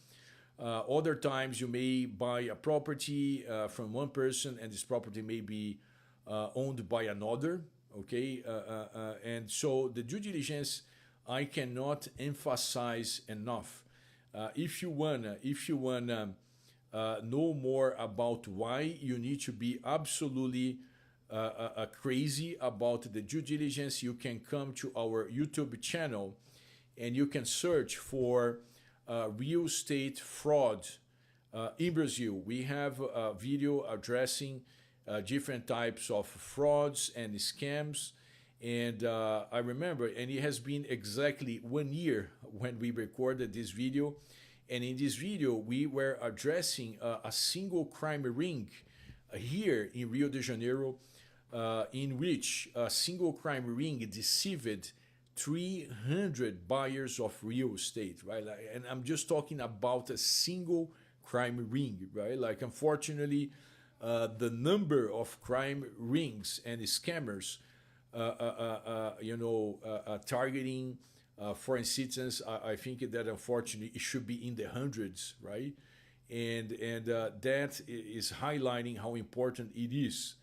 Speaker 1: Other times you may buy a property from one person, and this property may be owned by another, okay? And so the due diligence, I cannot emphasize enough. If you wanna know more about why you need to be absolutely crazy about the due diligence, you can come to our YouTube channel and you can search for real estate fraud in Brazil. We have a video addressing different types of frauds and scams. And I remember, and it has been exactly 1 year when we recorded this video. And in this video, we were addressing a single crime ring here in Rio de Janeiro, in which a single crime ring deceived 300 buyers of real estate, right? And I'm just talking about a single crime ring, right? Like, unfortunately, the number of crime rings and scammers, targeting foreign citizens, I think that unfortunately it should be in the hundreds, right? And that is highlighting how important it is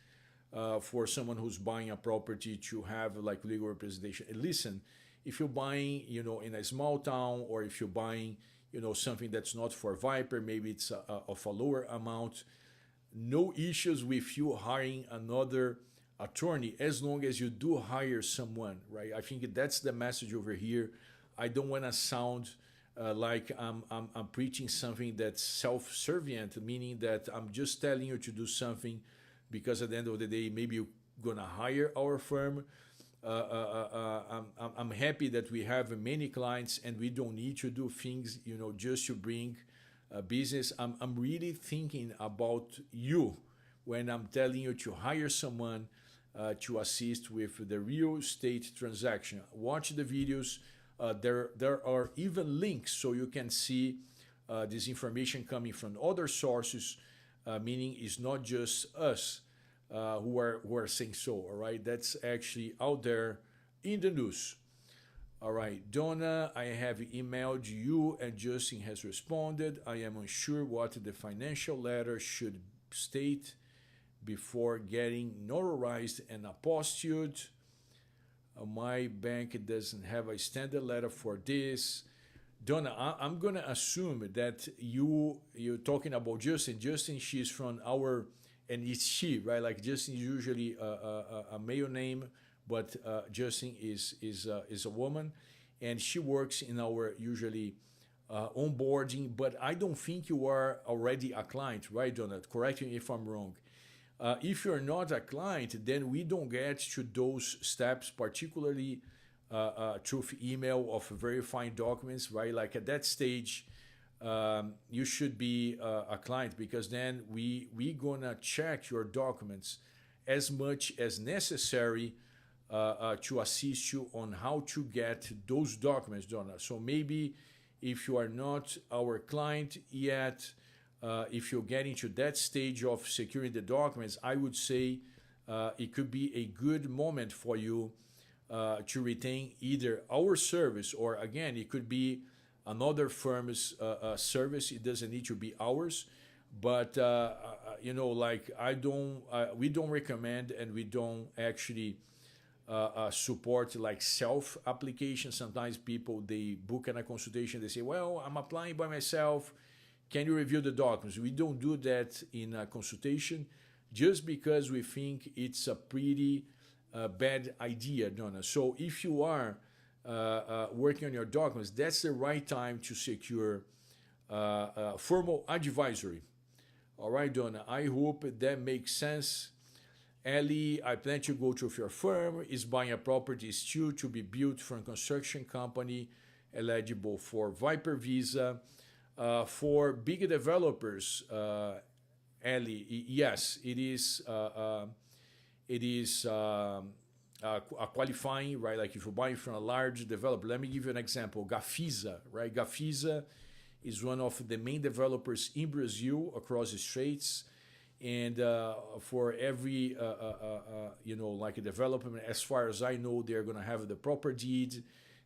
Speaker 1: for someone who's buying a property to have like legal representation. And listen, If you're buying, in a small town, or if you're buying, something that's not for Viper, maybe it's of a lower amount, no issues with you hiring another attorney as long as you do hire someone, right? I think that's the message over here. I don't want to sound like I'm preaching something that's self-servient, meaning that I'm just telling you to do something because at the end of the day, maybe you're going to hire our firm. I'm happy that we have many clients and we don't need to do things, just to bring business. I'm really thinking about you when I'm telling you to hire someone to assist with the real estate transaction. Watch the videos. There are even links so you can see this information coming from other sources, meaning it's not just us who are saying so. All right, that's actually out there in the news. All right, Donna, I have emailed you and Justin has responded. I am unsure what the financial letter should state before getting notarized and apostilled. My bank doesn't have a standard letter for this. Donna, I'm going to assume that you're talking about Justin. Justin, she's from our, and it's she, right? Like Justin is usually a male name, but Justin is a woman, and she works in our usually onboarding. But I don't think you are already a client, right, Donna? Correct me if I'm wrong. If you're not a client, then we don't get to those steps, particularly through email of verifying documents, right? Like at that stage, you should be a client because then we gonna check your documents as much as necessary to assist you on how to get those documents, Donna. So maybe if you are not our client yet, if you're getting to that stage of securing the documents, I would say it could be a good moment for you to retain either our service or, again, it could be another firm's service. It doesn't need to be ours. But, like we don't recommend and we don't actually support like self-application. Sometimes people, they book a consultation. They say, well, I'm applying by myself. Can you review the documents? We don't do that in a consultation just because we think it's a pretty bad idea, Donna. So if you are working on your documents, that's the right time to secure formal advisory. All right, Donna, I hope that makes sense. Ellie, I plan to go to your firm. Is buying a property still to be built from a construction company eligible for Viper visa? For big developers, Ellie, yes, it is. It is qualifying, right? Like if you're buying from a large developer. Let me give you an example. Gafisa, right? Gafisa is one of the main developers in Brazil across the straits. And for every, like a development, as far as I know, they're going to have the proper deed.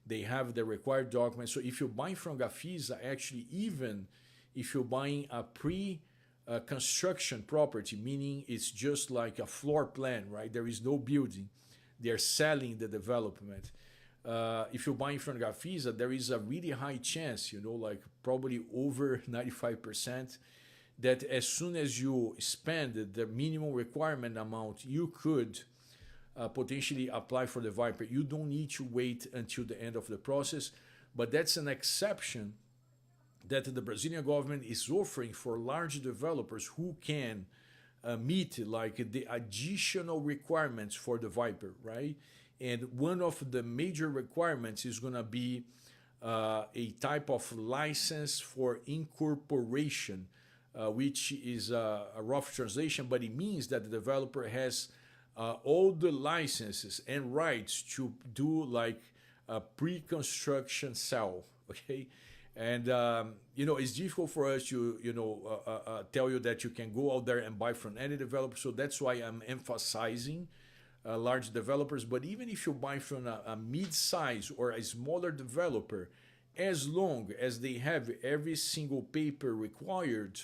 Speaker 1: They have the required documents. So if you're buying from Gafisa, actually, even if you're buying a pre-construction property, meaning it's just like a floor plan, right? There is no building. They're selling the development. If you're buying from Gafisa, there is a really high chance, like probably over 95%, that as soon as you spend the minimum requirement amount, you could potentially apply for the Viper. You don't need to wait until the end of the process, but that's an exception that the Brazilian government is offering for large developers who can meet like the additional requirements for the Viper, right? And one of the major requirements is going to be a type of license for incorporation, which is a rough translation, but it means that the developer has all the licenses and rights to do like a pre-construction sale, okay? And, it's difficult for us to, tell you that you can go out there and buy from any developer. So that's why I'm emphasizing large developers. But even if you buy from a mid-size or a smaller developer, as long as they have every single paper required,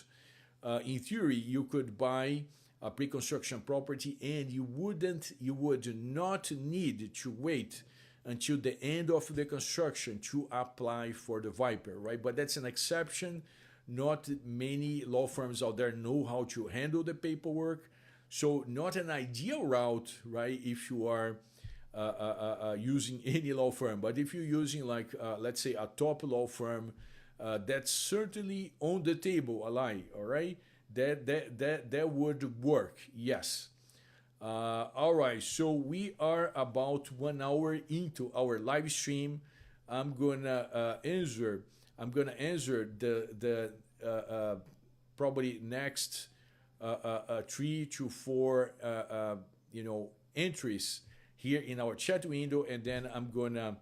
Speaker 1: in theory, you could buy a pre-construction property and you would not need to wait until the end of the construction to apply for the Viper, right? But that's an exception. Not many law firms out there know how to handle the paperwork. So not an ideal route, right, if you are using any law firm. But if you're using like, let's say, a top law firm, that's certainly on the table, Alai, all right? That would work, yes. All right, so we are about 1 hour into our live stream. I'm gonna answer the probably next 3 to 4 entries here in our chat window, and then I'm gonna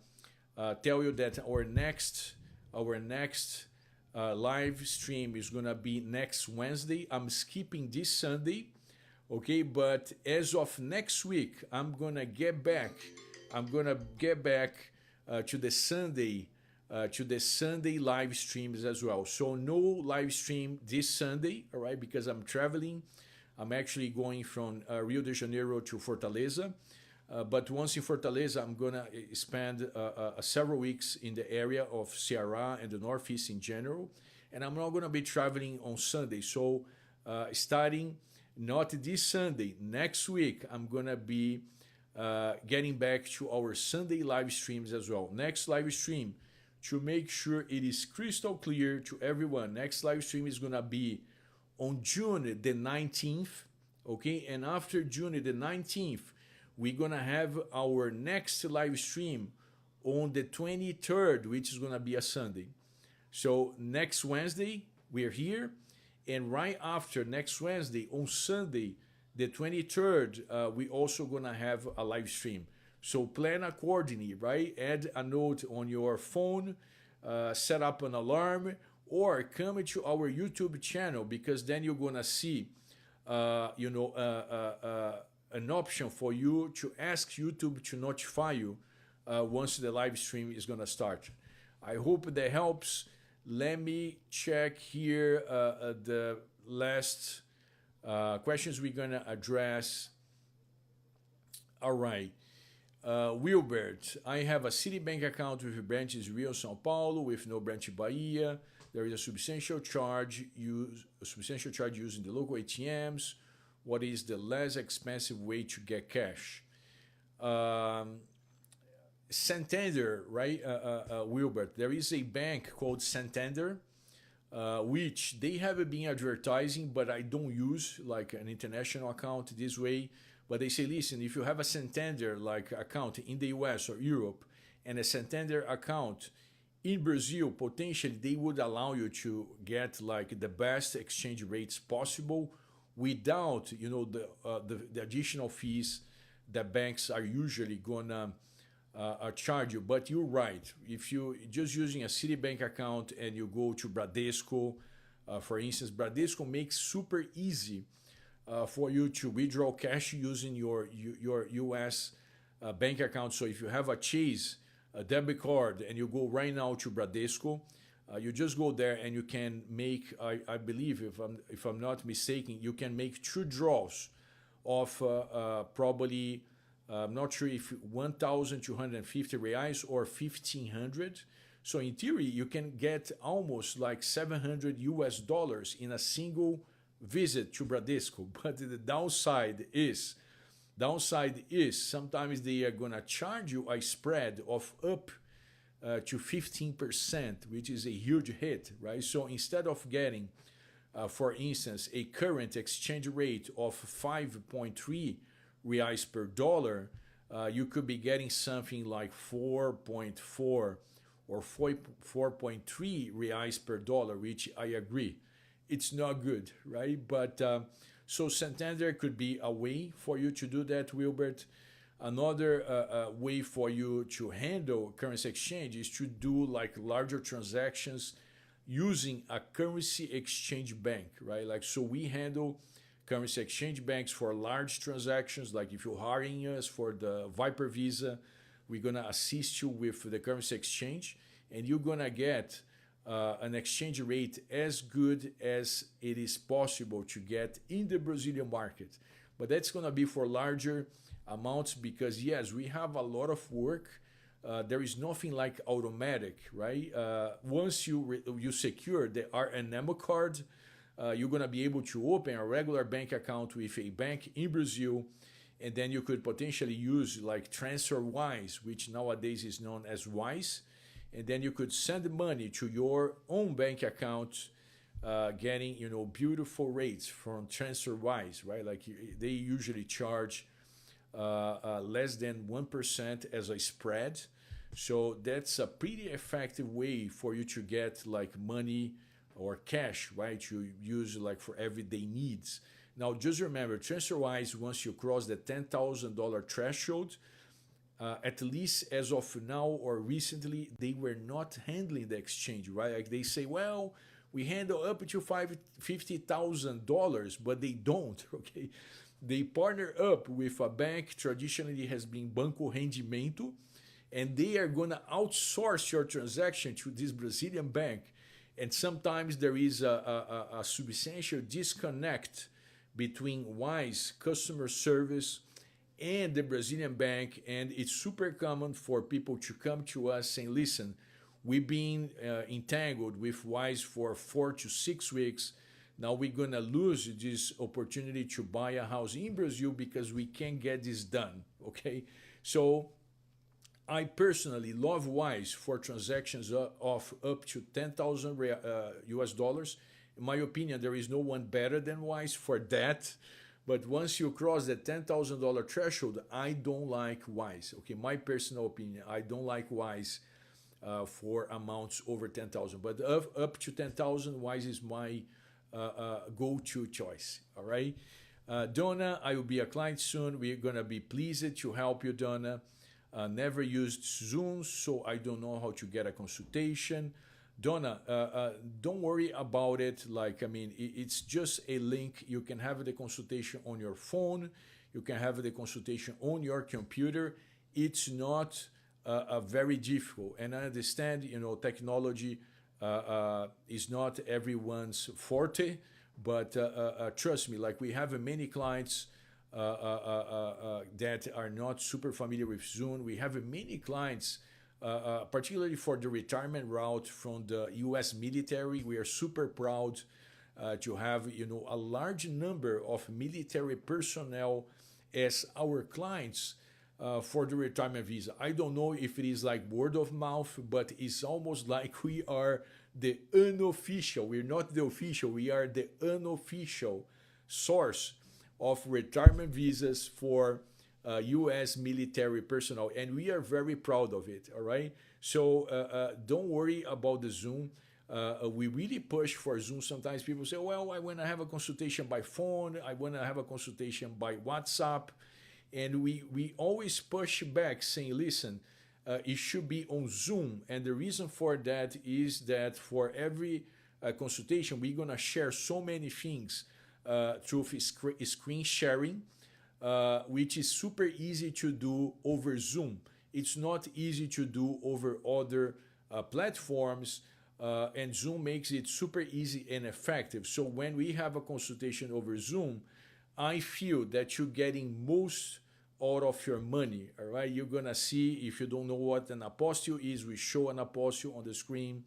Speaker 1: tell you that our next live stream is gonna be next Wednesday. I'm skipping this Sunday, okay? But as of next week, I'm gonna get back to the Sunday live streams as well. So no live stream this Sunday, all right? Because I'm traveling. I'm actually going from Rio de Janeiro to Fortaleza. But once in Fortaleza, I'm gonna spend several weeks in the area of Ceará and the Northeast in general, and I'm not gonna be traveling on Sunday. So starting not this Sunday, next week, I'm gonna be getting back to our Sunday live streams as well. Next live stream, to make sure it is crystal clear to everyone, next live stream is gonna be on June the 19th, okay? And after June the 19th, we're gonna have our next live stream on the 23rd, which is gonna be a Sunday. So next Wednesday, we're here, and right after next Wednesday, on Sunday, the 23rd, we also gonna have a live stream. So plan accordingly, right? Add a note on your phone, set up an alarm, or come to our YouTube channel, because then you're gonna see, an option for you to ask YouTube to notify you once the live stream is gonna start. I hope that helps. Let me check here the last questions we're gonna address. All right. Wilbert, I have a Citibank account with branches Rio, São Paulo, with no branch in Bahia. There is a substantial charge using the local ATMs. What is the less expensive way to get cash? Santander, right, Wilbert? There is a bank called Santander, which they have been advertising, but I don't use like an international account this way. But they say, listen, if you have a Santander like account in the US or Europe and a Santander account in Brazil, potentially they would allow you to get like the best exchange rates possible without the additional fees that banks are usually gonna charge you. But you're right. If you just using a Citibank account and you go to Bradesco, for instance, Bradesco makes super easy for you to withdraw cash using your US bank account. So if you have a Chase a debit card and you go right now to Bradesco, you just go there and you can make, I believe, if I'm not mistaken, you can make 2 draws of probably, I'm not sure if 1,250 reais or 1,500. So in theory, you can get almost like $700 in a single visit to Bradesco. But the downside is sometimes they are gonna charge you a spread of up to 15%, which is a huge hit, right? So instead of getting, for instance, a current exchange rate of 5.3 reais per dollar, you could be getting something like 4.4 or 4.3 reais per dollar, which I agree, it's not good, right? But so Santander could be a way for you to do that, Wilbert. Another way for you to handle currency exchange is to do like larger transactions using a currency exchange bank, right? Like, so we handle currency exchange banks for large transactions. Like if you're hiring us for the Viper visa, we're gonna assist you with the currency exchange, and you're gonna get an exchange rate as good as it is possible to get in the Brazilian market. But that's gonna be for larger amounts, because yes, we have a lot of work there is nothing like automatic, right? Once you secure the RNM card, you're gonna be able to open a regular bank account with a bank in Brazil, and then you could potentially use like TransferWise, which nowadays is known as Wise, and then you could send money to your own bank account, getting beautiful rates from TransferWise, right? Like they usually charge less than 1% as a spread. So that's a pretty effective way for you to get like money or cash, right? You use like for everyday needs. Now, just remember, TransferWise, once you cross the $10,000 threshold, at least as of now or recently, they were not handling the exchange, right? Like they say, well, we handle up to $50,000, but they don't, okay? They partner up with a bank, traditionally has been Banco Rendimento, and they are going to outsource your transaction to this Brazilian bank. And sometimes there is a substantial disconnect between Wise customer service and the Brazilian bank. And it's super common for people to come to us saying, listen, we've been entangled with Wise for 4 to 6 weeks. Now we're going to lose this opportunity to buy a house in Brazil because we can't get this done, okay? So I personally love Wise for transactions of up to 10,000 US dollars. In my opinion, there is no one better than Wise for that. But once you cross the $10,000 threshold, I don't like Wise. Okay, my personal opinion, I don't like Wise for amounts over 10,000. But up to 10,000, Wise is my go-to choice. All right, Donna, I will be a client soon. We're gonna be pleased to help you, Donna. Never used Zoom, so I don't know how to get a consultation. Donna, don't worry about it. Like, I mean, it's just a link. You can have the consultation on your phone. You can have the consultation on your computer. It's not very difficult. And I understand, technology is not everyone's forte, but trust me, like we have many clients that are not super familiar with Zoom. We have many clients, particularly for the retirement route from the U.S. military. We are super proud to have a large number of military personnel as our clients for the retirement visa. I don't know if it is like word of mouth, but it's almost like we are the unofficial. We're not the official. We are the unofficial source of retirement visas for U.S. military personnel, and we are very proud of it. All right, so don't worry about the Zoom. We really push for Zoom. Sometimes people say, well, I want to have a consultation by phone, I want to have a consultation by WhatsApp, and we always push back saying, listen, it should be on Zoom. And the reason for that is that for every consultation, we're going to share so many things through screen sharing, which is super easy to do over Zoom. It's not easy to do over other platforms, and Zoom makes it super easy and effective. So when we have a consultation over Zoom, I feel that you're getting most out of your money. All right, you're gonna see, if you don't know what an apostille is, we show an apostille on the screen.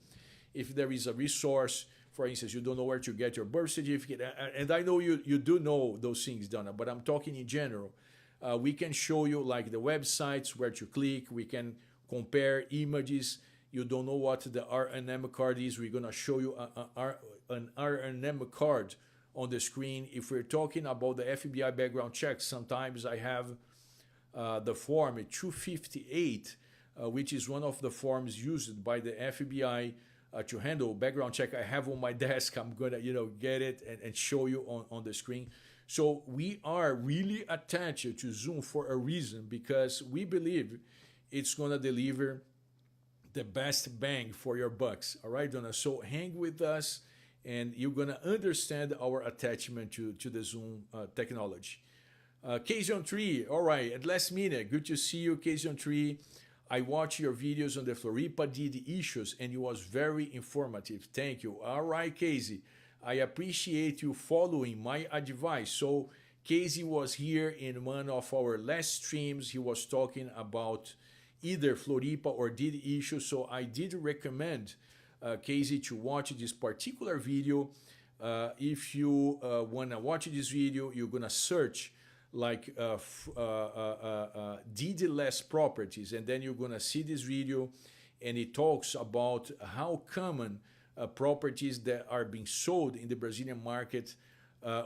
Speaker 1: If there is a resource, for instance, you don't know where to get your birth certificate, and I know you do know those things, Donna, but I'm talking in general. We can show you like the websites where to click. We can compare images. You don't know what the RNM card is. We're gonna show you an RNM card on the screen. If we're talking about the FBI background check, sometimes I have the form 258, which is one of the forms used by the FBI to handle background check. I have on my desk. I'm gonna get it and show you on the screen. So we are really attached to Zoom for a reason, because we believe it's gonna deliver the best bang for your bucks. All right, Donna? So hang with us, and you're gonna understand our attachment to the Zoom technology. Kazon 3, all right, at last minute, good to see you, Kazon 3. I watched your videos on the Floripa DD issues, and it was very informative. Thank you. All right, Casey, I appreciate you following my advice. So Casey was here in one of our last streams. He was talking about either Floripa or did issue. So I did recommend Casey to watch this particular video. If you want to watch this video, you're going to search like did less properties, and then you're going to see this video, and it talks about how common properties that are being sold in the Brazilian market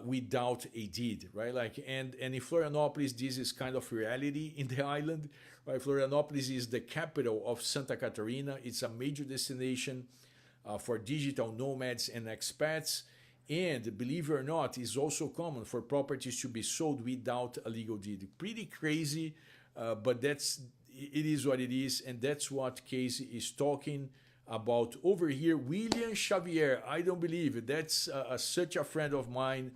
Speaker 1: without a deed, right? Like, and in Florianopolis, this is kind of reality in the island, right? Florianopolis is the capital of Santa Catarina. It's a major destination for digital nomads and expats. And believe it or not, it's also common for properties to be sold without a legal deed. Pretty crazy, but it is what it is, and that's what Casey is talking about over here. William Xavier, I don't believe it. That's such a friend of mine.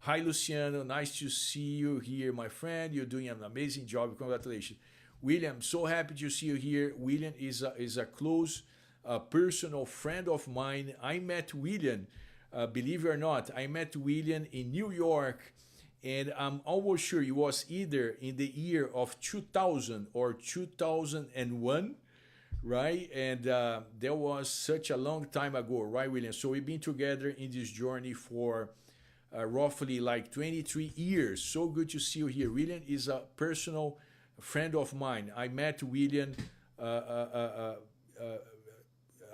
Speaker 1: Hi, Luciano. Nice to see you here, my friend. You're doing an amazing job. Congratulations. William, so happy to see you here. William is a close personal friend of mine. I met William, believe it or not, I met William in New York, and I'm almost sure it was either in the year of 2000 or 2001, right? And that was such a long time ago, right, William? So we've been together in this journey for roughly like 23 years. So good to see you here. William is a personal friend of mine. I met William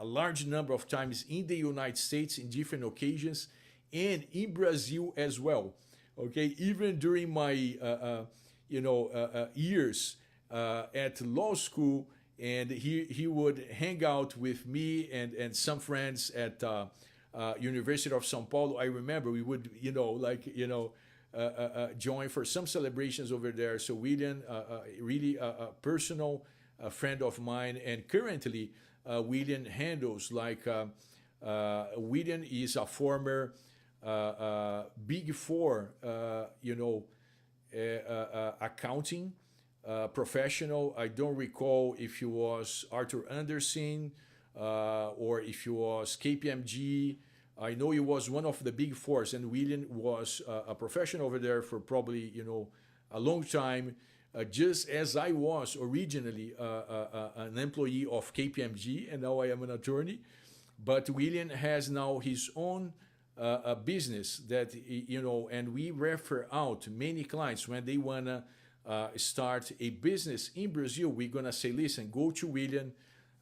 Speaker 1: a large number of times in the United States in different occasions, and in Brazil as well. Okay, even during my years at law school, and he would hang out with me and some friends at University of São Paulo. I remember we would join for some celebrations over there. So William, really a personal friend of mine, and currently William handles William is a former Big Four, accounting professional. I don't recall if he was Arthur Andersen or if he was KPMG. I know he was one of the Big Fours, and William was a professional over there for probably a long time. Just as I was originally an employee of KPMG, and now I am an attorney. But William has now his own business that, and we refer out many clients when they want to start a business in Brazil. We're going to say, listen, go to William.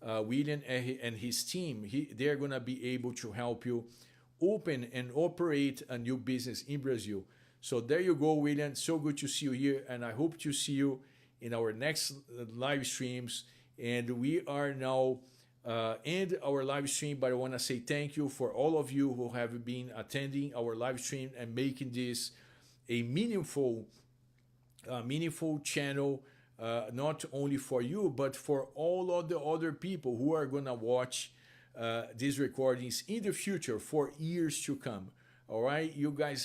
Speaker 1: William and his team, they're going to be able to help you open and operate a new business in Brazil. So there you go, William. So good to see you here, and I hope to see you in our next live streams. And we are now end our live stream, but I want to say thank you for all of you who have been attending our live stream and making this a meaningful channel, not only for you, but for all of the other people who are going to watch these recordings in the future for years to come. All right, you guys have